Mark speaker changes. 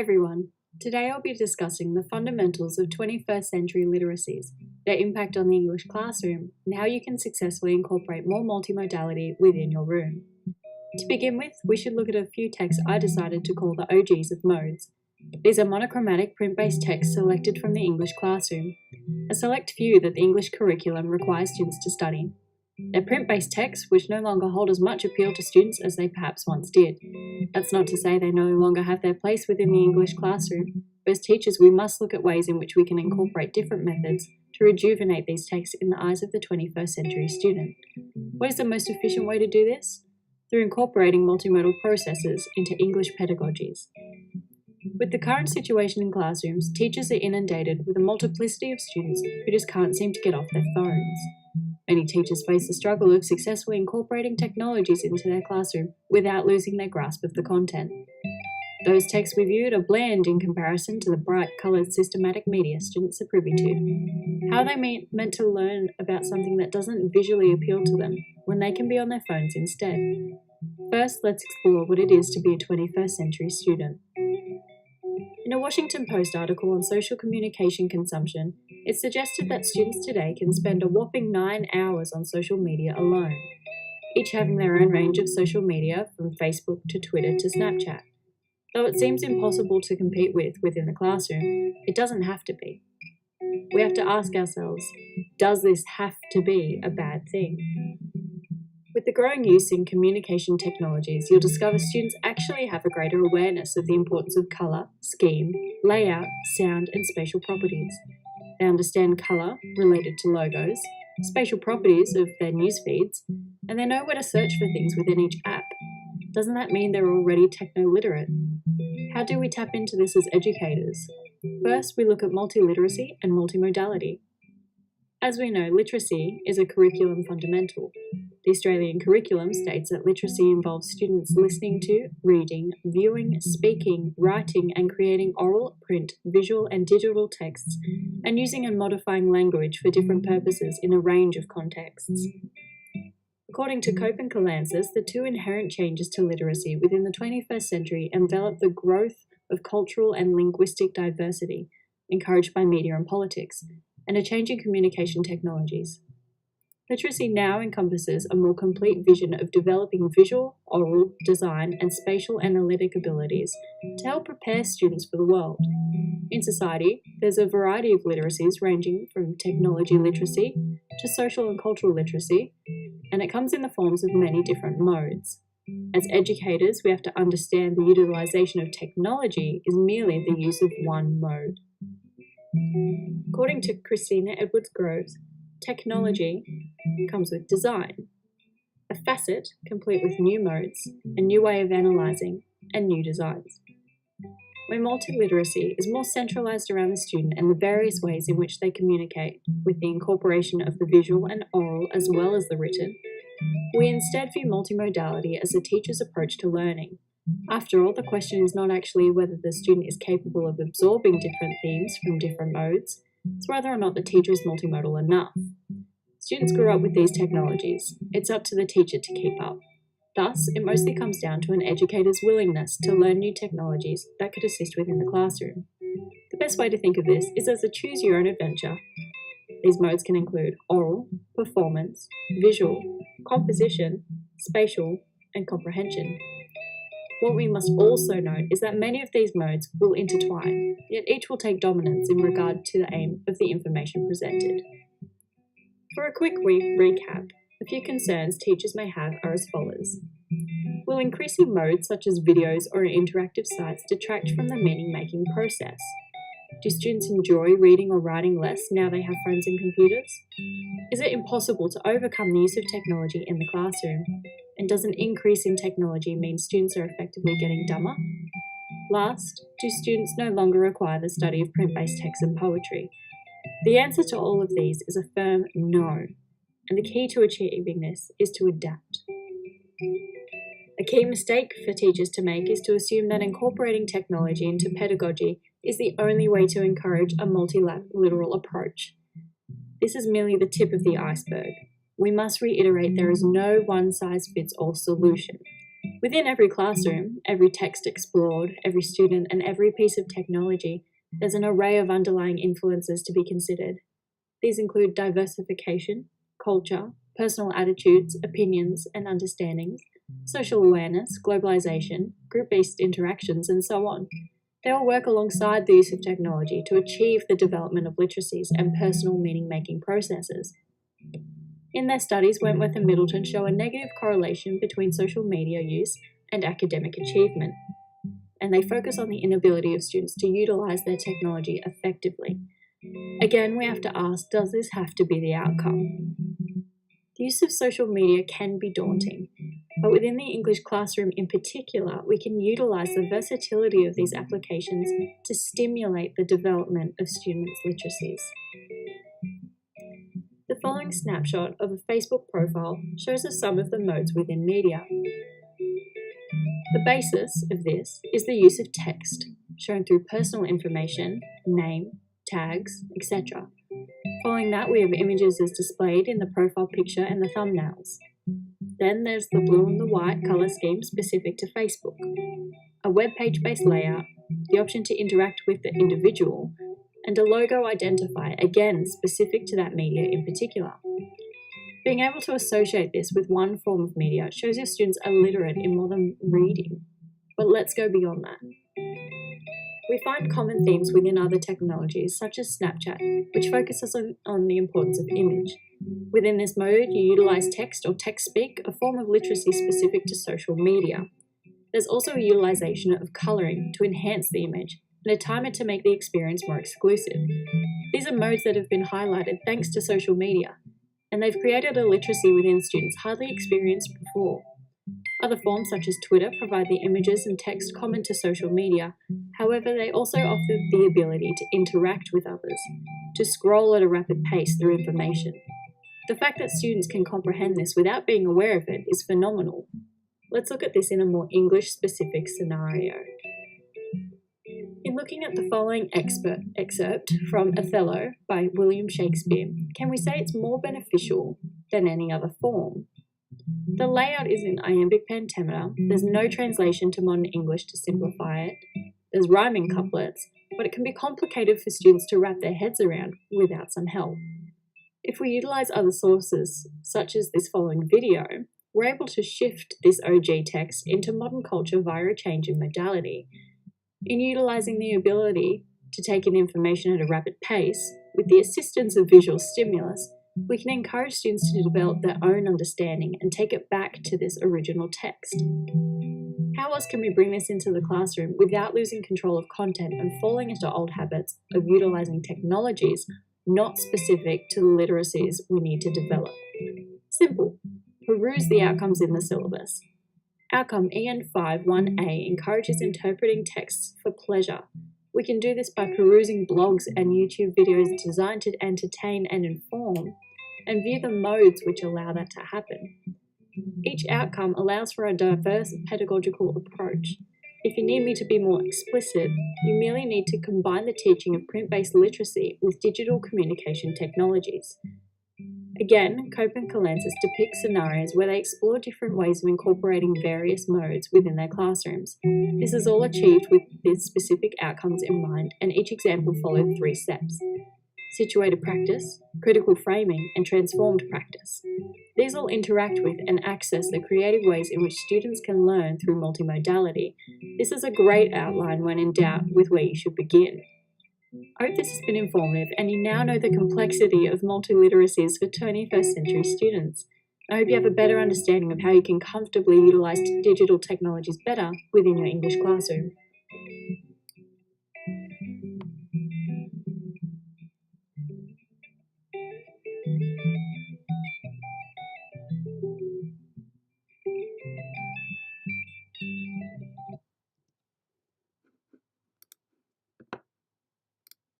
Speaker 1: Hi everyone. Today I'll be discussing the fundamentals of 21st century literacies, their impact on the English classroom, and how you can successfully incorporate more multimodality within your room. To begin with, we should look at a few texts I decided to call the OGs of modes. These are monochromatic print-based texts selected from the English classroom, a select few that the English curriculum requires students to study. They're print-based texts which no longer hold as much appeal to students as they perhaps once did. That's not to say they no longer have their place within the English classroom, but as teachers we must look at ways in which we can incorporate different methods to rejuvenate these texts in the eyes of the 21st century student. What is the most efficient way to do this? Through incorporating multimodal processes into English pedagogies. With the current situation in classrooms, teachers are inundated with a multiplicity of students who just can't seem to get off their phones. Many teachers face the struggle of successfully incorporating technologies into their classroom without losing their grasp of the content. Those texts we viewed are bland in comparison to the bright, coloured, systematic media students are privy to. How are they meant to learn about something that doesn't visually appeal to them when they can be on their phones instead? First, let's explore what it is to be a 21st century student. In a Washington Post article on social communication consumption, it suggested that students today can spend a whopping 9 hours on social media alone, each having their own range of social media from Facebook to Twitter to Snapchat. Though it seems impossible to compete with within the classroom, it doesn't have to be. We have to ask ourselves, does this have to be a bad thing? With the growing use in communication technologies, you'll discover students actually have a greater awareness of the importance of colour, scheme, layout, sound, and spatial properties. They understand colour related to logos, spatial properties of their news feeds, and they know where to search for things within each app. Doesn't that mean they're already techno-literate? How do we tap into this as educators? First, we look at multiliteracy and multimodality. As we know, literacy is a curriculum fundamental. The Australian curriculum states that literacy involves students listening to, reading, viewing, speaking, writing, and creating oral, print, visual, and digital texts, and using and modifying language for different purposes in a range of contexts. According to Cope and Calancis, the two inherent changes to literacy within the 21st century envelop the growth of cultural and linguistic diversity, encouraged by media and politics, and a change in communication technologies. Literacy now encompasses a more complete vision of developing visual, oral, design, and spatial analytic abilities to help prepare students for the world. In society, there's a variety of literacies ranging from technology literacy to social and cultural literacy, and it comes in the forms of many different modes. As educators, we have to understand the utilisation of technology is merely the use of one mode. According to Christina Edwards-Groves, technology comes with design, a facet complete with new modes, a new way of analysing, and new designs. Where multiliteracy is more centralised around the student and the various ways in which they communicate, with the incorporation of the visual and oral as well as the written, we instead view multimodality as a teacher's approach to learning. After all, the question is not actually whether the student is capable of absorbing different themes from different modes, it's whether or not the teacher is multimodal enough. Students grew up with these technologies. It's up to the teacher to keep up. Thus, it mostly comes down to an educator's willingness to learn new technologies that could assist within the classroom. The best way to think of this is as a choose-your-own-adventure. These modes can include oral, performance, visual, composition, spatial, and comprehension. What we must also note is that many of these modes will intertwine, yet each will take dominance in regard to the aim of the information presented. For a quick recap, a few concerns teachers may have are as follows. Will increasing modes such as videos or interactive sites detract from the meaning-making process? Do students enjoy reading or writing less now they have phones and computers? Is it impossible to overcome the use of technology in the classroom? And does an increase in technology mean students are effectively getting dumber? Last, do students no longer require the study of print-based text and poetry? The answer to all of these is a firm no, and the key to achieving this is to adapt. A key mistake for teachers to make is to assume that incorporating technology into pedagogy is the only way to encourage a multilateral approach. This is merely the tip of the iceberg. We must reiterate there is no one-size-fits-all solution. Within every classroom, every text explored, every student, and every piece of technology, there's an array of underlying influences to be considered. These include diversification, culture, personal attitudes, opinions, and understandings, social awareness, globalization, group-based interactions, and so on. They all work alongside the use of technology to achieve the development of literacies and personal meaning-making processes. In their studies, Wentworth and Middleton show a negative correlation between social media use and academic achievement, and they focus on the inability of students to utilize their technology effectively. Again, we have to ask, does this have to be the outcome? The use of social media can be daunting, but within the English classroom in particular, we can utilize the versatility of these applications to stimulate the development of students' literacies. The following snapshot of a Facebook profile shows us some of the modes within media. The basis of this is the use of text, shown through personal information, name, tags, etc. Following that, we have images as displayed in the profile picture and the thumbnails. Then there's the blue and the white colour scheme specific to Facebook, a web page-based layout, the option to interact with the individual, and a logo identifier, again specific to that media in particular. Being able to associate this with one form of media shows your students are literate in more than reading. But let's go beyond that. We find common themes within other technologies, such as Snapchat, which focuses on the importance of image. Within this mode, you utilize text or text speak, a form of literacy specific to social media. There's also a utilization of colouring to enhance the image, and a timer to make the experience more exclusive. These are modes that have been highlighted thanks to social media, and they've created a literacy within students hardly experienced before. Other forms such as Twitter provide the images and text common to social media. However, they also offer the ability to interact with others, to scroll at a rapid pace through information. The fact that students can comprehend this without being aware of it is phenomenal. Let's look at this in a more English-specific scenario. In looking at the following excerpt from Othello by William Shakespeare, can we say it's more beneficial than any other form? The layout is in iambic pentameter. There's no translation to modern English to simplify it. There's rhyming couplets, but it can be complicated for students to wrap their heads around without some help. If we utilize other sources, such as this following video, we're able to shift this OG text into modern culture via a change in modality. In utilizing the ability to take in information at a rapid pace, with the assistance of visual stimulus, we can encourage students to develop their own understanding and take it back to this original text. How else can we bring this into the classroom without losing control of content and falling into old habits of utilizing technologies not specific to the literacies we need to develop? Simple. Peruse the outcomes in the syllabus. Outcome EN5-1A encourages interpreting texts for pleasure. We can do this by perusing blogs and YouTube videos designed to entertain and inform, and view the modes which allow that to happen. Each outcome allows for a diverse pedagogical approach. If you need me to be more explicit, you merely need to combine the teaching of print-based literacy with digital communication technologies. Again, Cope and Calancis depict scenarios where they explore different ways of incorporating various modes within their classrooms. This is all achieved with these specific outcomes in mind, and each example followed 3 steps: situated practice, critical framing, and transformed practice. These all interact with and access the creative ways in which students can learn through multimodality. This is a great outline when in doubt with where you should begin. I hope this has been informative and you now know the complexity of multiliteracies for 21st century students. I hope you have a better understanding of how you can comfortably utilize digital technologies better within your English classroom.